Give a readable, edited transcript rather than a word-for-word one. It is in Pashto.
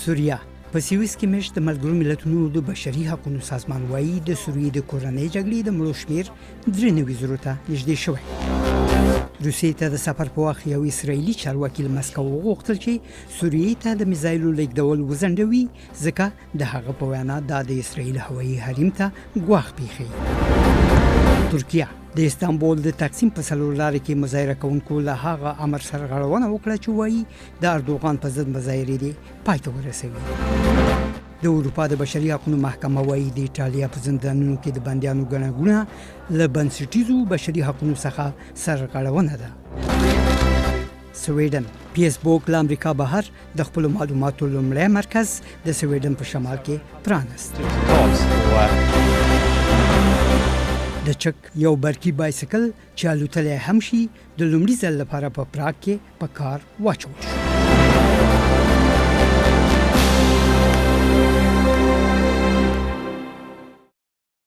سوریه په سویس کې مېشت د ملګرو ملتونو د بشري حقوقو سازمان وایي د سوریې د کورنۍ جګړې د مړو شمېر 93 ته نږدې شوی. روسیې ته د سفر په وخت یو اسرائیلي چارواکي له مسکو وغوښتل چې سوریې ته د میزایلو لیږدول وځنډوي ځکه د هغه په وینا دا د اسرائیل هوایي حریم ته ګواښ پېښوي. ترکیه د استانبول د تقسیم په څلور لارې کې مظاهره کوونکو له هغه امر سرغړونه وکړه چې وایي د اردوغان په ضد مظاهرې دې پای ته ورسوي. د اروپا د بشري حقوقو محکمه وایي د ایټالیا په زندانونو کې د بندیانو ګڼه ګوڼه له بنسټیزو بشري حقوقو څخه سرغړونه ده. سویډن فیسبوک له امریکا بهر د خپل معلوماتو لومړی مرکز د سویډن په شمال کې پرانست. د چک یو برقي بایسکل چې الوتلی هم شي د لومړي ځل لپاره په پراګ کې په کار واچول شو.